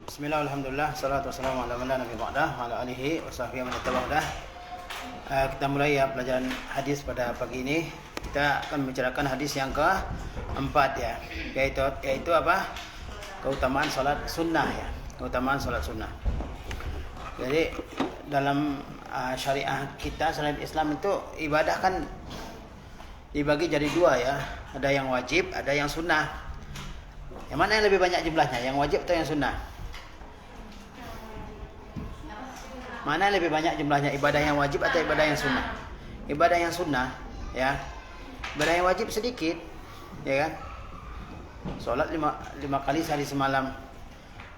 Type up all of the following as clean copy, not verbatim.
Bismillah, alhamdulillah, salatu wassalamu ala man la nabiyya ba'dah, ala alihi wa sahbihi man tabi'ah. Kita mulai ya pelajaran hadis pada pagi ini. Kita akan membicarakan hadis yang keempat ya, yaitu apa? Keutamaan salat sunnah ya. Keutamaan salat sunnah. Jadi dalam syariah kita, syariat Islam itu ibadah kan dibagi jadi dua ya. Ada yang wajib, ada yang sunnah. Yang mana yang lebih banyak jumlahnya? Yang wajib atau yang sunnah? Mana yang lebih banyak jumlahnya, ibadah yang wajib atau ibadah yang sunnah? Ibadah yang sunnah, ya. Ibadah yang wajib sedikit, ya kan? Sholat lima kali sehari semalam,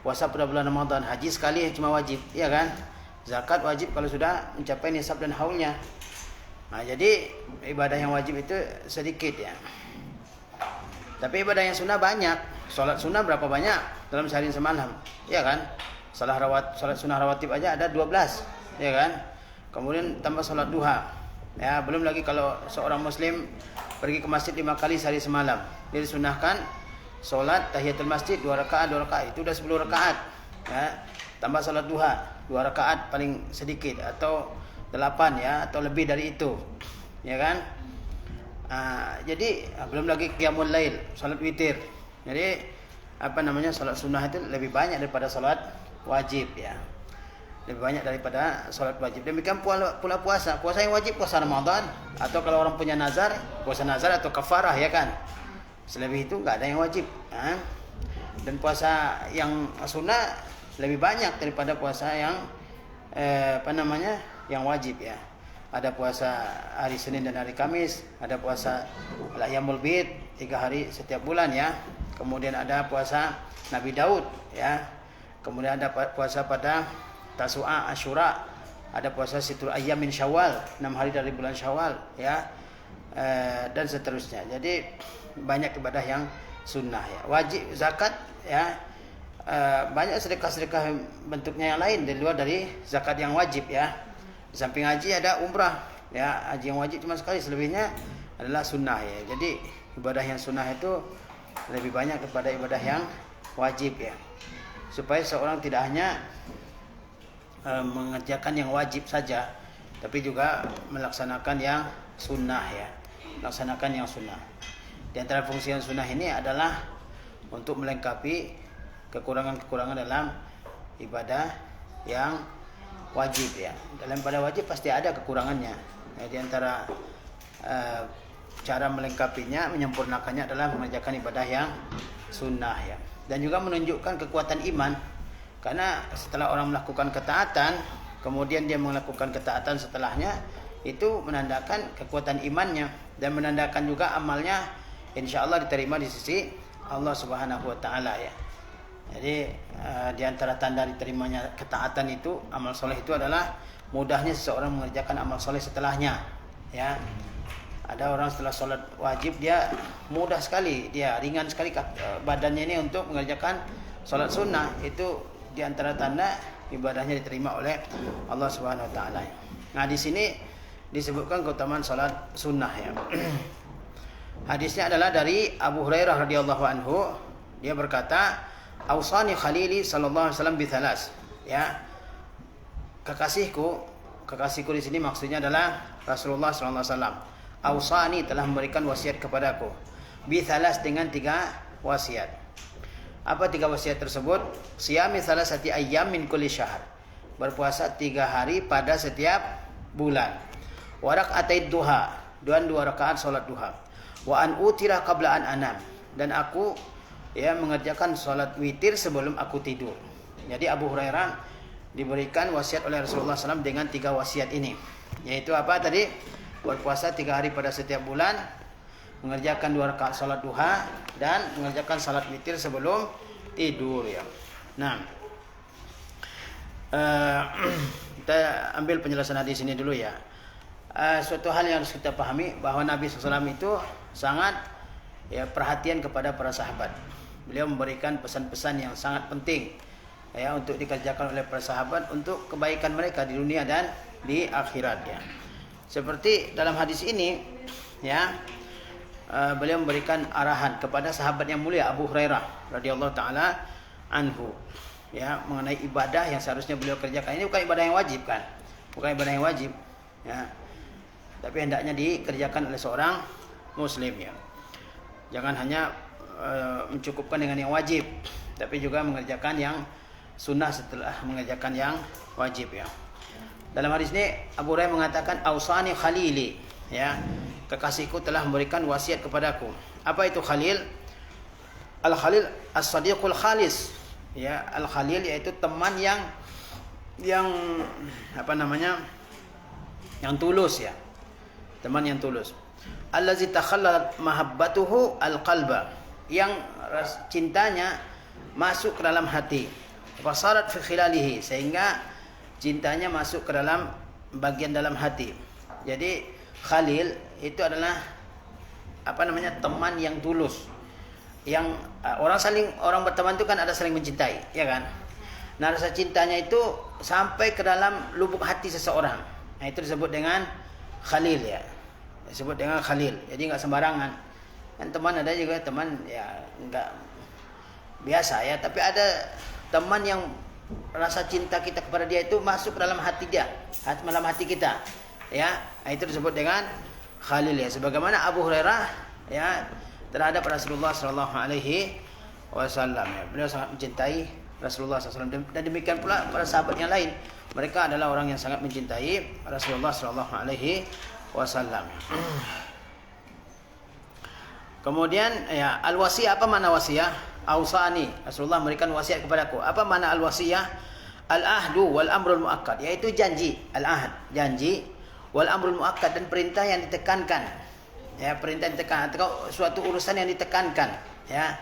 puasa pada bulan Ramadan, haji sekali cuma wajib, ya kan? Zakat wajib kalau sudah mencapai nisab dan haulnya. Nah, jadi ibadah yang wajib itu sedikit ya. Tapi ibadah yang sunnah banyak. Sholat sunnah berapa banyak dalam sehari semalam, ya kan? Salat sunnah rawatib aja ada 12, ya kan? Kemudian tambah salat duha. Ya, belum lagi kalau seorang muslim pergi ke masjid 5 kali sehari semalam. Dia disunahkan salat tahiyatul masjid 2 rakaat itu udah 10 rakaat. Ya. Tambah salat duha 2 rakaat paling sedikit atau 8 ya atau lebih dari itu. Ya kan? Jadi belum lagi qiyamul lail, salat witir. Jadi salat sunnah itu lebih banyak daripada salat wajib ya, lebih banyak daripada salat wajib. Demikian pula puasa yang wajib puasa Ramadan, atau kalau orang punya nazar, puasa nazar atau kafarah ya kan. Selebih itu nggak ada yang wajib ya. Dan puasa yang sunnah lebih banyak daripada puasa yang yang wajib ya. Ada puasa hari Senin dan hari Kamis, ada puasa al-ayyamul bid 3 hari setiap bulan ya. Kemudian ada puasa Nabi Daud ya. Kemudian ada puasa pada Tasu'a, Asyura, ada puasa Situl Ayyam min Syawal, 6 hari dari bulan Syawal ya. Dan seterusnya. Jadi banyak ibadah yang sunnah ya. Wajib zakat ya. Banyak sedekah-sedekah bentuknya yang lain di luar dari zakat yang wajib ya. Di samping haji ada umrah ya. Haji yang wajib cuma sekali, selebihnya adalah sunnah ya. Jadi ibadah yang sunnah itu lebih banyak daripada ibadah yang wajib ya. Supaya seorang tidak hanya mengerjakan yang wajib saja, tapi juga melaksanakan yang sunnah ya. Melaksanakan yang sunnah. Di antara fungsi yang sunnah ini adalah untuk melengkapi kekurangan-kekurangan dalam ibadah yang wajib ya. Dalam ibadah wajib pasti ada kekurangannya. Ya, di antara cara melengkapinya, menyempurnakannya adalah mengerjakan ibadah yang sunnah ya. Dan juga menunjukkan kekuatan iman, karena setelah orang melakukan ketaatan, kemudian dia melakukan ketaatan setelahnya, itu menandakan kekuatan imannya dan menandakan juga amalnya insya Allah diterima di sisi Allah Subhanahu Wa Taala ya. Jadi di antara tanda diterimanya ketaatan itu, amal soleh itu adalah mudahnya seseorang mengerjakan amal soleh setelahnya ya. Ada orang setelah sholat wajib dia mudah sekali, dia ringan sekali badannya ini untuk mengerjakan sholat sunnah. Itu diantara tanda ibadahnya diterima oleh Allah Subhanahu Wa Taala. Nah, di sini disebutkan keutamaan sholat sunnah ya. Hadisnya adalah dari Abu Hurairah radhiyallahu anhu. Dia berkata, "Ausani Khalili sallallahu alaihi wasallam bi thalas." Ya. Kekasihku di sini maksudnya adalah Rasulullah sallallahu alaihi wasallam. Ausani telah memberikan wasiat kepadaku. Bithalas dengan 3 wasiat. Apa 3 wasiat tersebut? Siyami salasati ayyam min kulli syahr. Berpuasa 3 hari pada setiap bulan. Wa rak'ataid duha, dan 2 rakaat salat duha. Wa an utira qabla an anam, dan aku mengerjakan salat witir sebelum aku tidur. Jadi Abu Hurairah diberikan wasiat oleh Rasulullah SAW dengan 3 wasiat ini. Yaitu apa tadi? Berpuasa 3 hari pada setiap bulan, mengerjakan 2 rakaat salat duha, dan mengerjakan salat witir sebelum tidur ya. Nah, kita ambil penjelasan hadis ini dulu ya. Suatu hal yang harus kita pahami bahwa Nabi SAW itu sangat perhatian kepada para sahabat. Beliau memberikan pesan-pesan yang sangat penting ya untuk dikerjakan oleh para sahabat untuk kebaikan mereka di dunia dan di akhirat ya. Seperti dalam hadis ini ya, beliau memberikan arahan kepada sahabat yang mulia Abu Hurairah radhiyallahu taala anhu. ya mengenai ibadah yang seharusnya beliau kerjakan. Ini bukan ibadah yang wajib kan, bukan ibadah yang wajib, ya. Tapi hendaknya dikerjakan oleh seorang muslim ya. Jangan hanya mencukupkan dengan yang wajib, tapi juga mengerjakan yang sunnah setelah mengerjakan yang wajib ya. Dalam hadis ini Abu Hurairah mengatakan ausani khalili, ya, kekasihku telah memberikan wasiat kepadaku. Apa itu khalil? Al khalil as-sadiqul khalis, ya. Al khalil yaitu teman yang apa namanya, yang tulus ya, teman yang tulus. Allazi takhallalat mahabbatuhu al-qalba, yang cintanya masuk ke dalam hati. Fasarat fi khilalihi, sehingga cintanya masuk ke dalam bagian dalam hati. Jadi khalil itu adalah apa namanya, teman yang tulus. Yang orang berteman itu kan ada saling mencintai, ya kan? Nah, rasa cintanya itu sampai ke dalam lubuk hati seseorang. Nah, itu disebut dengan khalil ya. Disebut dengan khalil. Jadi enggak sembarangan. Kan teman ada juga teman ya enggak biasa ya, tapi ada teman yang rasa cinta kita kepada dia itu masuk ke dalam hati dia, dalam hati kita. Ya, nah, itu disebut dengan khalil ya. Sebagaimana Abu Hurairah ya terhadap Rasulullah sallallahu alaihi wasallam ya. Beliau sangat mencintai Rasulullah SAW, dan demikian pula para sahabat yang lain. Mereka adalah orang yang sangat mencintai Rasulullah sallallahu alaihi wasallam. Kemudian ya, al-wasiyah, apa makna wasiyah? Ausani, Rasulullah memberikan wasiat kepadaku. Apa makna al-wasiyah? Al-ahdu wal amrul muakkad, yaitu janji, al-ahd, janji, wal amrul muakkad, dan perintah yang ditekankan. Ya, perintah yang ditekankan atau suatu urusan yang ditekankan, ya.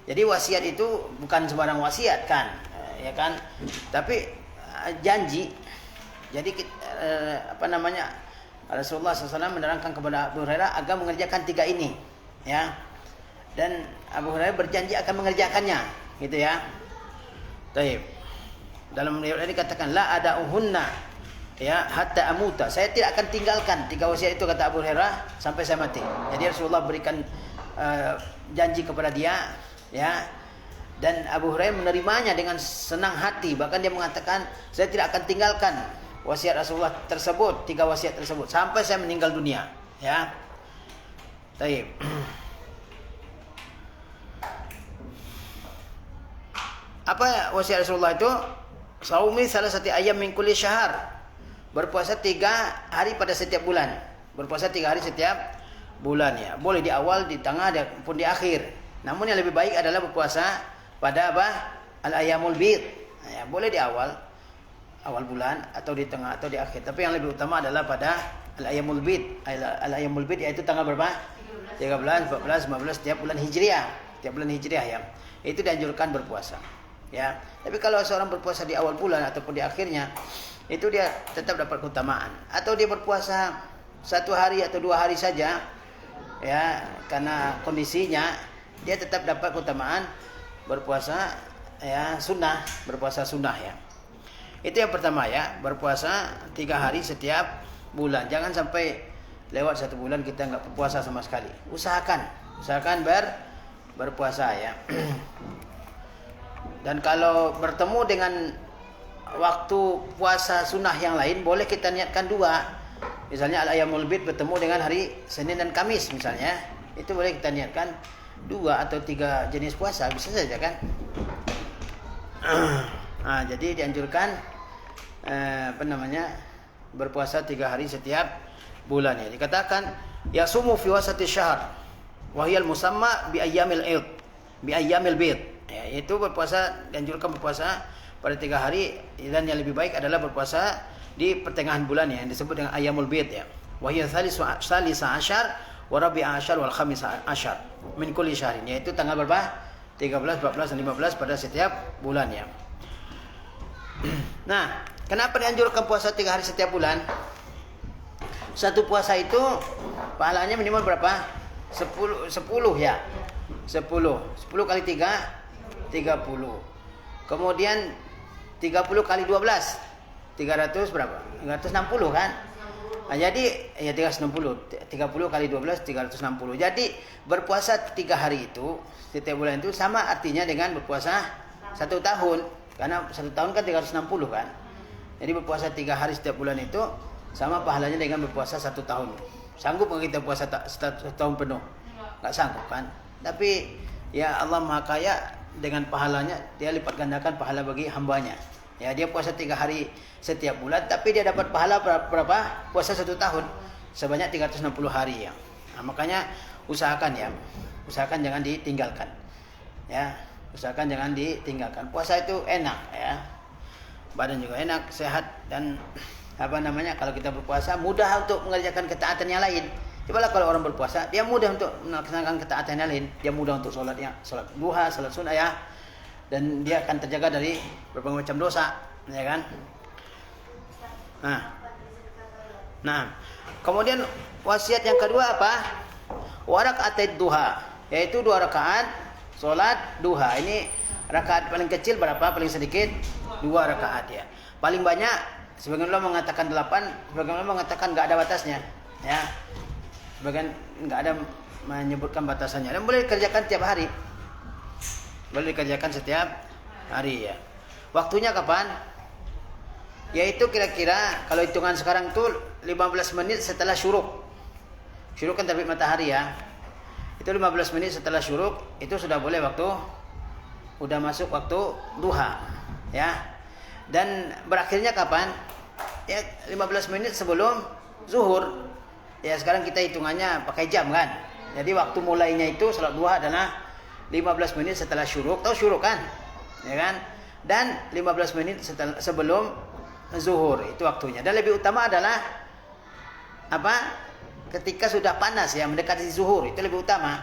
Jadi wasiat itu bukan sembarang wasiat kan, ya kan? Tapi janji. Jadi apa namanya? Rasulullah SAW menerangkan kepada Abu Hurairah agar mengerjakan 3 ini, ya. Dan Abu Hurairah berjanji akan mengerjakannya, gitu ya. Baik. Dalam riwayat ini dikatakan la ada'uhunna, ya, hatta amuta. Saya tidak akan tinggalkan 3 wasiat itu, kata Abu Hurairah, sampai saya mati. Jadi Rasulullah berikan janji kepada dia, ya. Dan Abu Hurairah menerimanya dengan senang hati. Bahkan dia mengatakan, saya tidak akan tinggalkan wasiat Rasulullah tersebut, 3 wasiat tersebut, sampai saya meninggal dunia, ya. Baik. Apa wasiat Rasulullah itu? Saumi salasati ayyam min kulli syahr. Berpuasa 3 hari pada setiap bulan. Berpuasa 3 hari setiap bulan ya. Boleh di awal, di tengah, pun di akhir. Namun yang lebih baik adalah berpuasa pada apa? Al-ayyamul bid. Ya, boleh di awal bulan, atau di tengah, atau di akhir. Tapi yang lebih utama adalah pada al-ayyamul bid. Al-ayyamul bid yaitu tanggal berapa? 13, 14, 15 setiap bulan Hijriah. Setiap bulan Hijriah ya. Itu dianjurkan berpuasa. Ya. Tapi kalau seorang berpuasa di awal bulan ataupun di akhirnya, itu dia tetap dapat keutamaan. Atau dia berpuasa 1 hari atau 2 hari saja, ya, karena kondisinya, dia tetap dapat keutamaan berpuasa ya sunnah, berpuasa sunnah ya. Itu yang pertama ya, berpuasa 3 hari setiap bulan. Jangan sampai lewat 1 bulan kita enggak berpuasa sama sekali. Usahakan berpuasa ya. Dan kalau bertemu dengan waktu puasa sunnah yang lain, boleh kita niatkan 2. Misalnya al-ayyamul bid bertemu dengan hari Senin dan Kamis misalnya, itu boleh kita niatkan 2 atau 3 jenis puasa, bisa saja kan. Nah, jadi dianjurkan berpuasa 3 hari setiap bulan ya. Dikatakan yasumu fi wasati syahr wa hiya al-musamma bi ayyamil id, bi ayyamil bid. Ya, itu dianjurkan berpuasa pada 3 hari, dan yang lebih baik adalah berpuasa di pertengahan bulan ya, yang disebut dengan ayyamul bid ya. Wa hiya salisa asyar wa rabi'a asyar wal khamis asyar min kulli syahrin, yaitu tanggal berapa? 13, 14 dan 15 pada setiap bulan ya. Nah, kenapa dianjurkan puasa 3 hari setiap bulan? Satu puasa itu pahalanya minimal berapa? 10 ya. 10 kali 3 30. Kemudian 30 kali 12 300 berapa? 360 kan? Nah, jadi ya 360. 30 kali 12 360. Jadi berpuasa 3 hari itu setiap bulan itu sama artinya dengan berpuasa 1 tahun. Karena 1 tahun kan 360 kan. Jadi berpuasa 3 hari setiap bulan itu sama pahalanya dengan berpuasa 1 tahun. Sanggup nggak kita puasa 1 tahun penuh? Nggak sanggup kan. Tapi ya Allah Maha Kaya, dengan pahalanya dia lipat gandakan pahala bagi hambanya. Ya, dia puasa 3 hari setiap bulan, tapi dia dapat pahala berapa? Puasa 1 tahun sebanyak 360 hari ya. Nah, makanya usahakan jangan ditinggalkan. Ya, usahakan jangan ditinggalkan. Puasa itu enak ya. Badan juga enak, sehat, dan kalau kita berpuasa mudah untuk mengerjakan ketaatan yang lain. Cobalah kalau orang berpuasa, dia mudah untuk melaksanakan ketaatan yang lain. Dia mudah untuk sholat duha, sholat sunnah ya. Dan dia akan terjaga dari berbagai macam dosa, ya kan? Nah, kemudian wasiat yang kedua apa? Waraka'at duha, yaitu 2 rakaat sholat duha. Ini rakaat paling kecil berapa? Paling sedikit 2 rakaat ya. Paling banyak sebagian ulama mengatakan 8, sebagian ulama mengatakan enggak ada batasnya, ya. Sebagian enggak ada menyebutkan batasannya. Dan boleh dikerjakan tiap hari. Boleh dikerjakan setiap hari ya. Waktunya kapan? Yaitu kira-kira kalau hitungan sekarang tuh 15 menit setelah syuruk. Syuruk kan terbit matahari ya. Itu 15 menit setelah syuruk itu sudah boleh udah masuk waktu duha ya. Dan berakhirnya kapan? Ya 15 menit sebelum zuhur. Ya sekarang kita hitungannya pakai jam kan. Jadi waktu mulainya itu salat duha adalah 15 menit setelah syuruk. Tahu syuruk kan? Ya kan? Dan 15 menit sebelum zuhur itu waktunya. Dan lebih utama adalah apa? Ketika sudah panas ya, mendekati zuhur, itu lebih utama.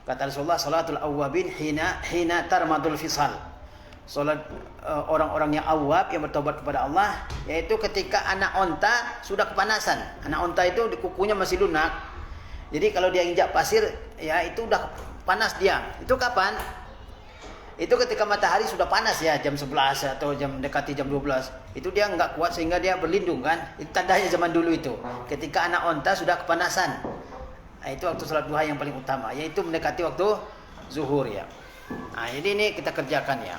Kata Rasulullah, salatul awwabin hina tarmadul fisal. Salat orang-orang yang awwab yang bertobat kepada Allah, yaitu ketika anak onta sudah kepanasan. Anak onta itu di kukunya masih lunak. Jadi kalau dia injak pasir ya itu udah panas dia. Itu kapan? Itu ketika matahari sudah panas ya, jam 11 atau mendekati jam 12. Itu dia enggak kuat sehingga dia berlindung kan. Itu tandanya zaman dulu itu. Ketika anak onta sudah kepanasan. Nah, itu waktu salat duha yang paling utama, yaitu mendekati waktu zuhur ya. Nah, jadi ini kita kerjakan ya.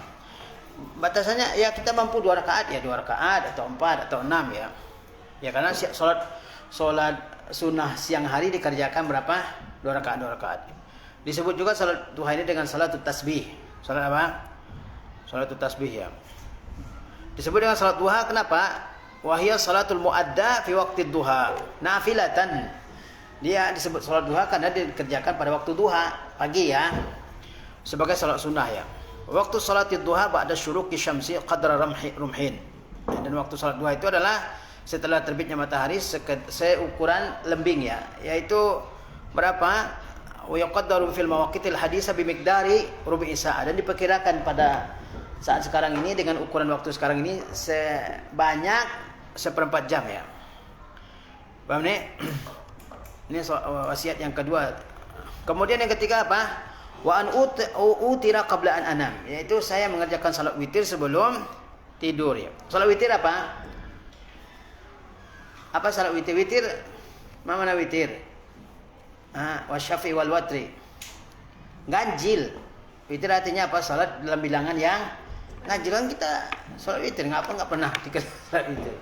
Batasannya ya kita mampu 2 rakaat ya, 2 rakaat atau 4 atau 6 ya. Ya karena salat sunnah siang hari dikerjakan berapa? 2 rakaat. Disebut juga salat duha ini dengan salatut tasbih. Salat apa? Salatut tasbih ya. Disebut dengan salat duha kenapa? Wahiyya salatul muadda fi waqtid duha nafilatan. Dia disebut salat duha karena dikerjakan pada waktu duha, pagi ya. Sebagai salat sunnah ya. Waktu salatid duha ba'da syuruqi syamsi qadra rumhin. Dan waktu salat duha itu adalah setelah terbitnya matahari seukuran lembing ya, yaitu berapa? Wa yuqaddaru fil mawaqitil hadisa bimiqdari rubu'i sa'ah, dan diperkirakan pada saat sekarang ini dengan ukuran waktu sekarang ini sebanyak 1/4 jam ya. Paham nih? Ini wasiat yang kedua. Kemudian yang ketiga apa? Wa an utira qabla an anam, yaitu saya mengerjakan salat witir sebelum tidur ya. Salat witir apa? Apa salat witir? Witir mana witir? Wasyafi wal watri. Ganjil. Witir artinya apa? Salat dalam bilangan yang ganjil. Kan kita salat witir enggak pernah salat witir.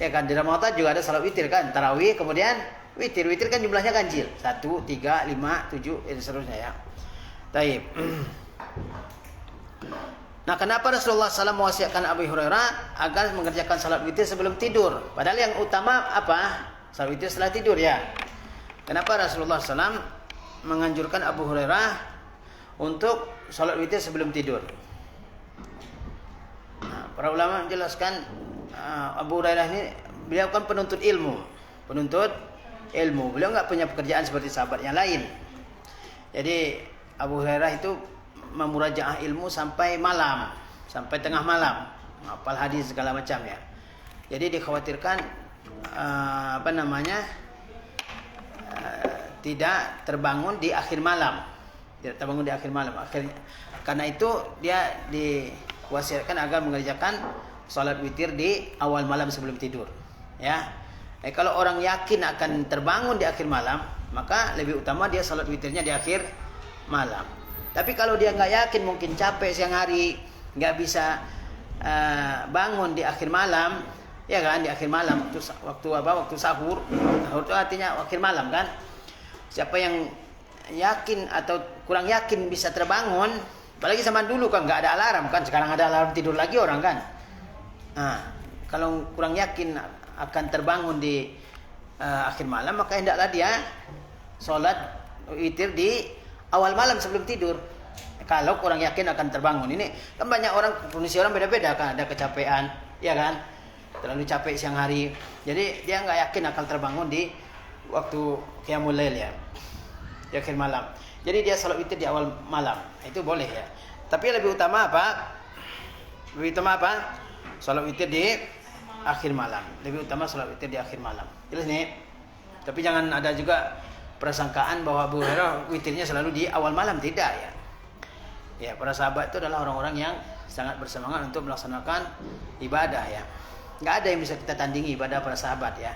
Ya kan di Ramadan juga ada salat witir kan, tarawih kemudian witir. Witir kan jumlahnya ganjil. 1, 3, 5, 7 dan seterusnya ya. Taib. Nah, kenapa Rasulullah SAW mewasiatkan Abu Hurairah agar mengerjakan salat witir sebelum tidur? Padahal yang utama apa? Salat witir setelah tidur ya. Kenapa Rasulullah SAW menganjurkan Abu Hurairah untuk salat witir sebelum tidur? Nah, para ulama menjelaskan Abu Hurairah ini beliau kan penuntut ilmu. Beliau enggak punya pekerjaan seperti sahabat yang lain. Jadi Abu Hurairah itu memurajaah ilmu sampai malam, sampai tengah malam, hafal hadis segala macam ya. Jadi dikhawatirkan tidak terbangun di akhir malam. Akhirnya, karena itu dia diwasiatkan agar mengerjakan salat witir di awal malam sebelum tidur. Ya. Kalau orang yakin akan terbangun di akhir malam, maka lebih utama dia salat witirnya di akhir malam. Tapi kalau dia nggak yakin, mungkin capek siang hari, nggak bisa bangun di akhir malam, ya kan, di akhir malam waktu sahur. Sahur itu artinya akhir malam kan. Siapa yang yakin atau kurang yakin bisa terbangun, apalagi zaman dulu kan nggak ada alarm kan, sekarang ada alarm tidur lagi orang kan. Nah, kalau kurang yakin akan terbangun di akhir malam, maka hendaklah dia sholat witir di awal malam sebelum tidur. Kalau kurang yakin akan terbangun, ini kan banyak orang, kondisi orang beda-beda kan, ada kecapean, ya kan, terlalu capek siang hari, jadi dia nggak yakin akan terbangun di waktu qiyamul lail ya, di akhir malam. Jadi dia sholat witir di awal malam, itu boleh ya. Tapi lebih utama apa? Lebih utama apa? Sholat witir di akhir malam. Lebih utama sholat witir di akhir malam. Jelas nih. Tapi jangan ada juga persangkaan bahwa Abu Hurairah witirnya selalu di awal malam, tidak ya. Ya, para sahabat itu adalah orang-orang yang sangat bersemangat untuk melaksanakan ibadah ya. Nggak ada yang bisa kita tandingi ibadah para sahabat ya.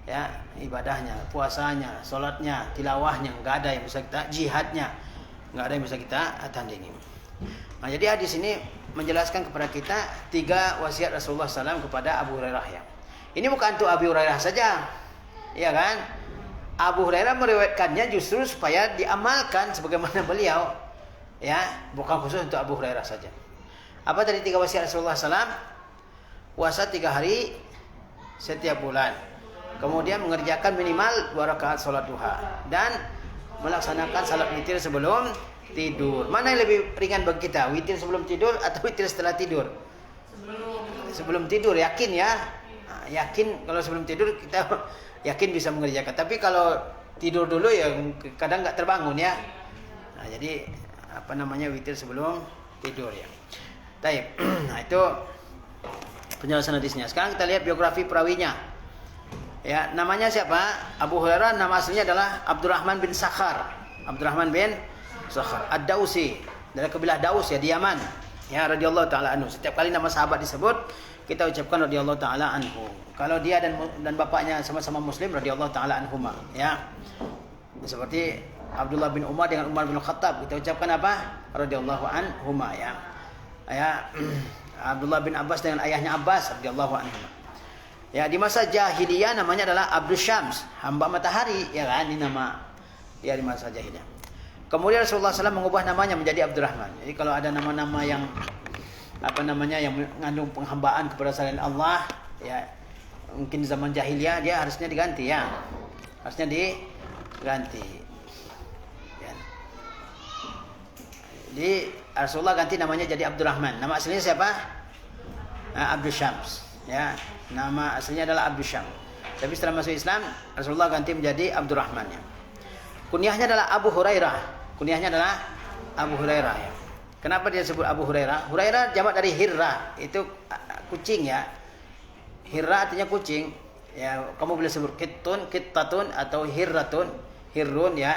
Ya, ibadahnya, puasanya, sholatnya, tilawahnya, nggak ada yang bisa kita, jihadnya, nggak ada yang bisa kita tandingi. Nah, jadi hadis ini menjelaskan kepada kita 3 wasiat Rasulullah SAW kepada Abu Hurairah ya. Ini bukan untuk Abu Hurairah saja, ya kan? Abu Hurairah meriwayatkannya justru supaya diamalkan sebagaimana beliau, ya, bukan khusus untuk Abu Hurairah saja. Apa tadi 3 wasiat Rasulullah SAW? Puasa 3 hari setiap bulan. Kemudian mengerjakan minimal 2 rakaat sholat duha dan melaksanakan salat witir sebelum tidur. Mana yang lebih ringan bagi kita? Witir sebelum tidur atau witir setelah tidur? Sebelum tidur, yakin ya. Nah, yakin kalau sebelum tidur kita yakin bisa mengerjakan. Tapi kalau tidur dulu ya kadang nggak terbangun ya. Nah, jadi witir sebelum tidur ya. Taib. Nah, itu penjelasan hadisnya. Sekarang kita lihat biografi perawinya. Ya, namanya siapa? Abu Hurairah, nama aslinya adalah Abdurrahman bin Sakhar. Abdurrahman bin Sakhar Ad-Dausi, dari kabilah Daus ya, di Yaman. Ya, radhiyallahu taala anhu. Setiap kali nama sahabat disebut, kita ucapkan radhiyallahu taala anhu. Kalau dia dan bapaknya sama-sama muslim, radhiyallahu taala anhuma, ya. Seperti Abdullah bin Umar dengan Umar bin Khattab, kita ucapkan apa? Radhiyallahu anhuma ya. Ya, Abdullah bin Abbas dengan ayahnya Abbas, radhiyallahu anhuma. Ya, di masa jahiliyah namanya adalah Abdul Syams, hamba matahari, ya kan, ini nama dia di masa jahiliyah. Kemudian Rasulullah SAW mengubah namanya menjadi Abdurrahman. Jadi kalau ada nama-nama yang yang mengandung penghambaan kepada selain Allah, ya mungkin zaman jahiliyah dia harusnya diganti ya. Harusnya diganti. Ya. Jadi Rasulullah ganti namanya jadi Abdurrahman. Nama aslinya siapa? Abdul Syams. Ya, nama aslinya adalah Abdul Syams. Tapi setelah masuk Islam, Rasulullah ganti menjadi Abdurrahman ya. Kunyahnya adalah Abu Hurairah. Kunyahnya adalah Abu Hurairah ya. Kenapa dia sebut Abu Hurairah? Hurairah jamak dari Hirra, itu kucing ya. Hirra artinya kucing. Ya, kamu boleh sebut kittun, kittatun atau hirratun, hirrun ya.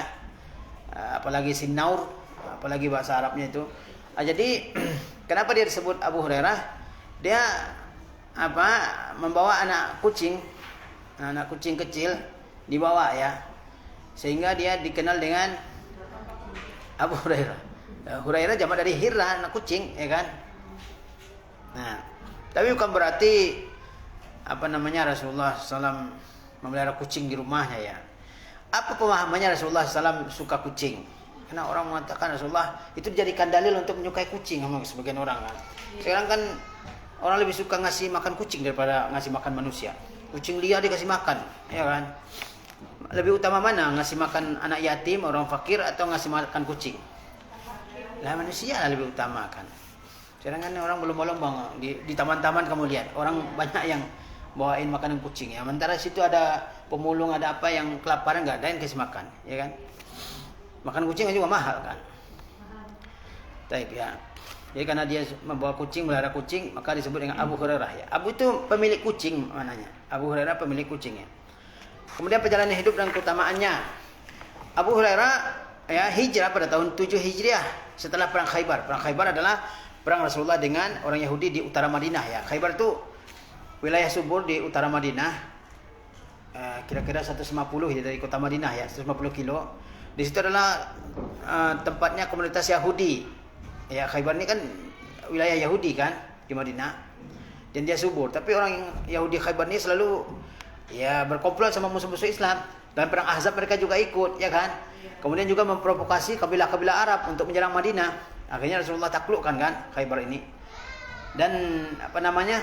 Apalagi sinaur, apalagi bahasa Arabnya itu. Jadi kenapa dia disebut Abu Hurairah? Dia membawa anak kucing kecil dibawa ya, sehingga dia dikenal dengan Abu Hurairah. Hurairah jamak dari Hirra, anak kucing, ya kan. Nah, tapi bukan berarti Rasulullah SAW memelihara kucing di rumahnya ya. Apa pemahamannya Rasulullah SAW suka kucing? Karena orang mengatakan Rasulullah itu dijadikan dalil untuk menyukai kucing sama sebagian orang kan. Sekarang kan orang lebih suka ngasih makan kucing daripada ngasih makan manusia. Kucing liar dikasih makan, ya kan? Lebih utama mana? Ngasih makan anak yatim, orang fakir, atau ngasih makan kucing? Lah manusia lah lebih utama kan. Sekarang kan orang berlomba-lomba di taman-taman kamu lihat, orang banyak yang bawain makanan kucing ya. Sementara situ ada pemulung, ada apa yang kelaparan, nggak ada yang kasih makan, ya kan? Makan kucing juga mahal kan. Taib ya. Jadi karena dia membawa kucing, melihara kucing, maka disebut dengan Abu Hurairah ya. Abu itu pemilik kucing mananya. Abu Hurairah pemilik kucing ya. Kemudian perjalanan hidup dan keutamaannya. Abu Hurairah ya hijrah pada tahun 7 Hijriah setelah perang Khaybar. Perang Khaybar adalah perang Rasulullah dengan orang Yahudi di utara Madinah ya. Khaybar itu wilayah subur di utara Madinah. Kira-kira 150 ya dari kota Madinah ya, 150 kilo. Di situ adalah tempatnya komunitas Yahudi. Ya, Khaybar ini kan wilayah Yahudi kan di Madinah, dan dia subur. Tapi orang Yahudi Khaybar ini selalu ya berkomplot sama musuh-musuh Islam. Dan perang Ahzab mereka juga ikut, ya kan? Kemudian juga memprovokasi kabilah-kabilah Arab untuk menyerang Madinah. Akhirnya Rasulullah taklukkan kan Khaybar ini. Dan apa namanya?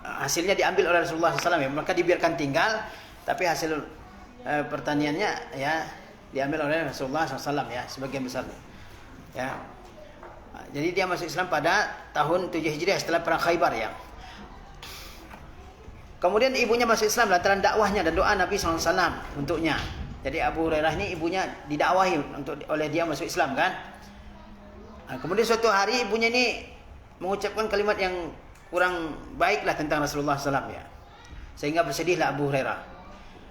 Hasilnya diambil oleh Rasulullah SAW ya. Mereka dibiarkan tinggal, tapi hasil pertaniannya ya diambil oleh Rasulullah SAW ya, sebagian besar. Ya. Jadi dia masuk Islam pada tahun 7 Hijriah setelah perang Khaybar ya. Kemudian ibunya masuk Islam lantaran dakwahnya dan doa Nabi SAW untuknya. Jadi Abu Hurairah ini ibunya didakwahi oleh dia masuk Islam kan. Kemudian suatu hari ibunya ini mengucapkan kalimat yang kurang baiklah tentang Rasulullah SAW ya. Sehingga bersedihlah Abu Hurairah.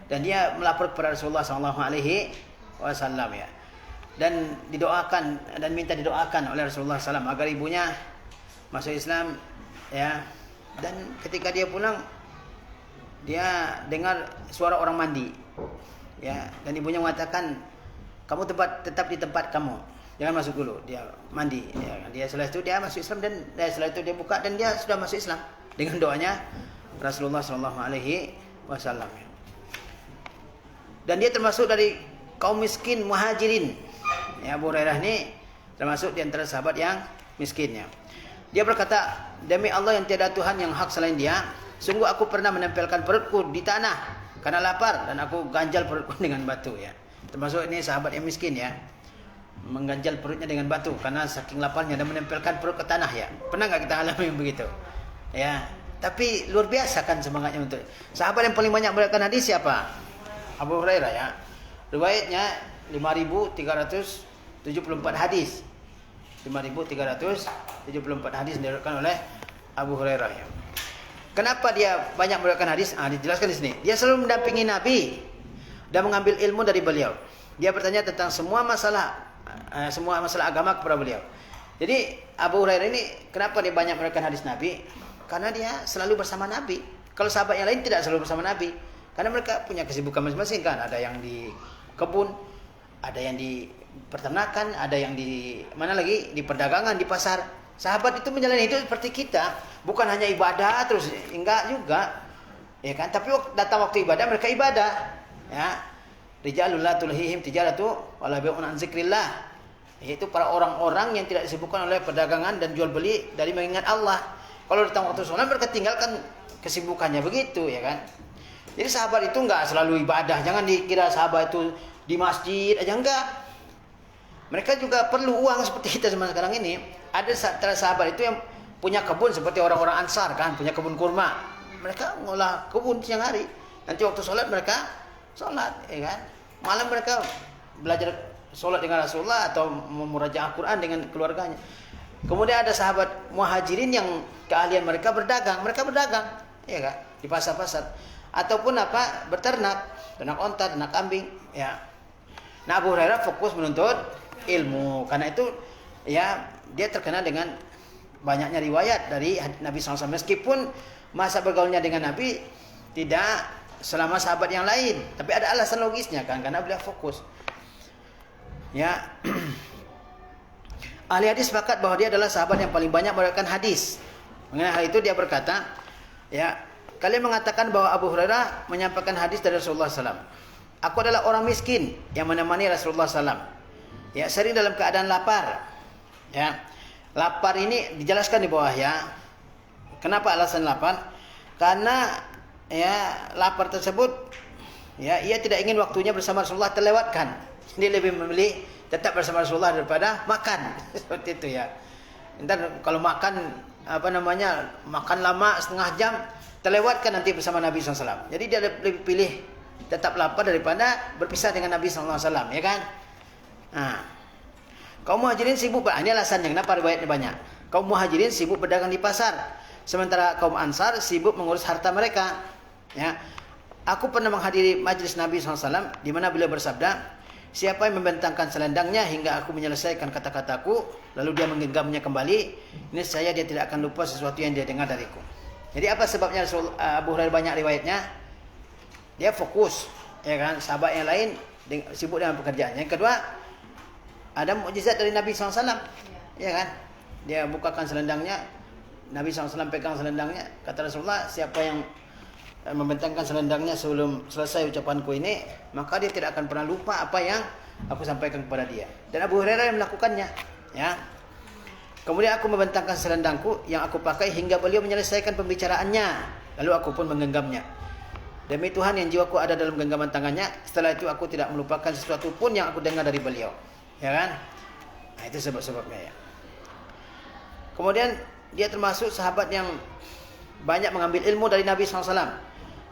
Dan dia melapor kepada Rasulullah SAW ya. Dan didoakan dan minta didoakan oleh Rasulullah SAW agar ibunya masuk Islam ya. Dan ketika dia pulang, dia dengar suara orang mandi ya, dan ibunya mengatakan, kamu tetap di tempat kamu, jangan masuk dulu. Dia mandi ya. Dia setelah itu dia masuk Islam, dan setelah itu dia buka dan dia sudah masuk Islam dengan doanya Rasulullah SAW. Dan dia termasuk dari kaum miskin muhajirin ya. Abu Hurairah ini termasuk di antara sahabat yang miskin ya. Dia berkata, demi Allah yang tiada Tuhan yang hak selain dia, sungguh aku pernah menempelkan perutku di tanah karena lapar, dan aku ganjal perutku dengan batu ya. Termasuk ini sahabat yang miskin ya, mengganjal perutnya dengan batu karena saking laparnya dan menempelkan perut ke tanah ya. Pernah nggak kita alami yang begitu? Ya, tapi luar biasa kan semangatnya untuk. Sahabat yang paling banyak meriwayatkan hadis siapa? Abu Hurairah ya. Riwayatnya 5.374 hadis. 5.374 hadis diriwayatkan oleh Abu Hurairah ya. Kenapa dia banyak meriwayatkan hadis? Dijelaskan di sini. Dia selalu mendampingi Nabi dan mengambil ilmu dari beliau. Dia bertanya tentang semua masalah agama kepada beliau. Jadi Abu Hurairah ini kenapa dia banyak meriwayatkan hadis Nabi? Karena dia selalu bersama Nabi. Kalau sahabat yang lain tidak selalu bersama Nabi, karena mereka punya kesibukan masing-masing kan. Ada yang di kebun, ada yang di peternakan, ada yang di mana lagi, di perdagangan, di pasar. Sahabat itu menjalani hidup seperti kita, bukan hanya ibadah terus, enggak juga, ya kan? Tapi datang waktu ibadah mereka ibadah, ya. Rijalul la tulhihim tijaratu wala bai'un an zikrillah. Yaitu para orang-orang yang tidak disibukkan oleh perdagangan dan jual beli dari mengingat Allah. Kalau datang waktu sholat mereka tinggalkan kesibukannya begitu, ya kan? Jadi sahabat itu enggak selalu ibadah. Jangan dikira sahabat itu di masjid aja, enggak. Mereka juga perlu uang seperti kita zaman sekarang ini. Ada sahabat itu yang punya kebun seperti orang-orang Ansar kan, punya kebun kurma. Mereka ngolah kebun siang hari. Nanti waktu sholat mereka sholat, ya kan? Malam mereka belajar sholat dengan Rasulullah atau memurajaah Al-Quran dengan keluarganya. Kemudian ada sahabat muhajirin yang keahlian mereka berdagang. Mereka berdagang, ya kan? Di pasar-pasar. Ataupun berternak, ternak onta, ternak kambing, ya. Nah, Abu Hurairah fokus menuntut ilmu. Karena itu ya dia terkenal dengan banyaknya riwayat dari Nabi SAW. Meskipun masa bergaulnya dengan Nabi tidak selama sahabat yang lain, tapi ada alasan logisnya kan, karena beliau fokus. Ya. Ahli hadis sepakat bahwa dia adalah sahabat yang paling banyak meriwayatkan hadis. Mengenai hal itu dia berkata, ya, kalian mengatakan bahwa Abu Hurairah menyampaikan hadis dari Rasulullah SAW. Aku adalah orang miskin yang menemani Rasulullah SAW. Ya, sering dalam keadaan lapar. Ya, lapar ini dijelaskan di bawah ya. Kenapa alasan lapar? Karena ya lapar tersebut, ya ia tidak ingin waktunya bersama Rasulullah terlewatkan. Dia lebih memilih tetap bersama Rasulullah daripada makan. Seperti itu ya. Entar kalau makan makan lama setengah jam, terlewatkan nanti bersama Nabi SAW. Jadi dia lebih pilih tetap lapar daripada berpisah dengan Nabi SAW, ya kan? Nah, kaum muhajirin sibuk, ini alasannya kenapa riwayatnya banyak. Kaum muhajirin sibuk berdagang di pasar, sementara kaum ansar sibuk mengurus harta mereka. Ya, aku pernah menghadiri majelis Nabi SAW di mana beliau bersabda, siapa yang membentangkan selendangnya hingga aku menyelesaikan kata-kataku, lalu dia menggenggamnya kembali, ini saya dia tidak akan lupa sesuatu yang dia dengar dariku. Jadi apa sebabnya Abu Hurairah banyak riwayatnya? Dia fokus, ya kan? Sahabat yang lain sibuk dengan pekerjaannya. Yang kedua, ada mukjizat dari Nabi SAW. Ya kan? Dia bukakan selendangnya, Nabi SAW pegang selendangnya, kata Rasulullah, siapa yang membentangkan selendangnya sebelum selesai ucapanku ini, maka dia tidak akan pernah lupa apa yang aku sampaikan kepada dia. Dan Abu Hurairah yang melakukannya, ya. Kemudian aku membentangkan selendangku yang aku pakai hingga beliau menyelesaikan pembicaraannya, lalu aku pun menggenggamnya. Demi Tuhan yang jiwaku ada dalam genggaman tangannya, setelah itu aku tidak melupakan sesuatu pun yang aku dengar dari beliau, ya kan? Nah, itu sebab-sebabnya, ya. Kemudian dia termasuk sahabat yang banyak mengambil ilmu dari Nabi SAW,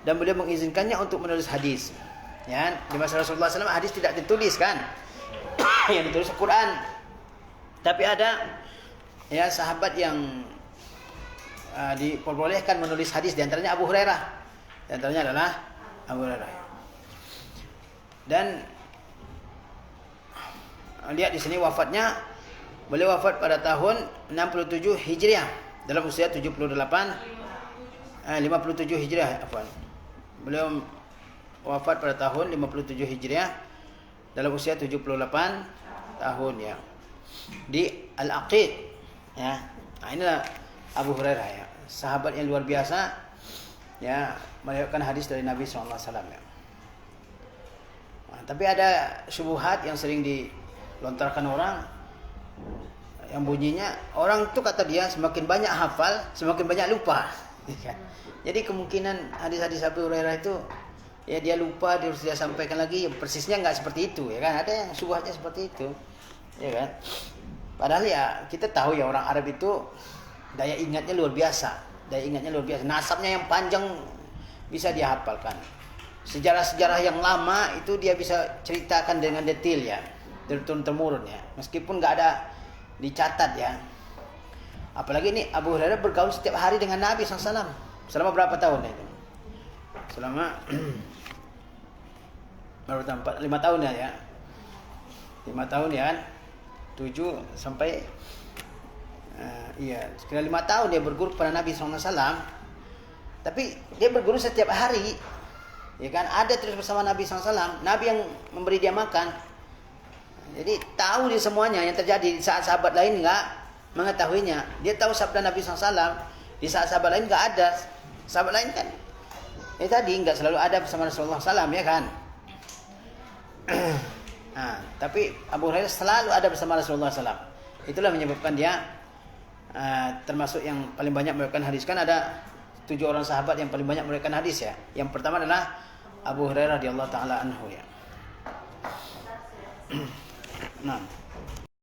dan beliau mengizinkannya untuk menulis hadis. Ya, di masa Rasulullah SAW hadis tidak ditulis kan, yang ditulis Al-Quran. Tapi ada ya sahabat yang diperbolehkan menulis hadis, di antaranya Abu Hurairah. Di antaranya adalah Abu Hurairah. Dan lihat di sini wafatnya, beliau wafat pada tahun 67 Hijriah dalam usia 57 Hijriah, afwan. Beliau wafat pada tahun 57 Hijriah dalam usia 78 tahun, ya. Di Al-Aqid, ya. Nah, inilah Abu Hurairah, ya. Sahabat yang luar biasa, ya, meriwayatkan hadis dari Nabi SAW, ya. Nah, tapi ada syubhat yang sering dilontarkan orang, yang bunyinya orang itu kata dia semakin banyak hafal semakin banyak lupa. Jadi kemungkinan hadis-hadis Abu Hurairah itu ya dia lupa, dia harus dia sampaikan lagi, ya, persisnya nggak seperti itu, ya kan? Ada yang syubhatnya seperti itu, ya kan? Padahal ya kita tahu ya orang Arab itu daya ingatnya luar biasa, nasabnya yang panjang bisa dia hafalkan, sejarah-sejarah yang lama itu dia bisa ceritakan dengan detail, ya, dari turun temurun, ya, meskipun nggak ada dicatat, ya. Apalagi ini Abu Hurairah bergaul setiap hari dengan Nabi SAW selama berapa tahun itu? Selama 5 tahun, ya. 5 tahun, ya kan? 7 sampai sekitar 5 tahun dia berguru pada Nabi SAW. Tapi dia berguru setiap hari, ya kan? Ada terus bersama Nabi SAW. Nabi yang memberi dia makan. Jadi tahu dia semuanya yang terjadi. Di saat sahabat lain enggak mengetahuinya, dia tahu sabda Nabi SAW. Di saat sahabat lain enggak ada. Sahabat lain kan tadi enggak selalu ada bersama Rasulullah SAW, ya kan? Nah, tapi Abu Hurairah selalu ada bersama Rasulullah SAW. Itulah menyebabkan dia termasuk yang paling banyak meriwayatkan hadis. Kan ada 7 orang sahabat yang paling banyak meriwayatkan hadis, ya. Yang pertama adalah Abu Hurairah radhiyallahu taala anhu, ya. Nah.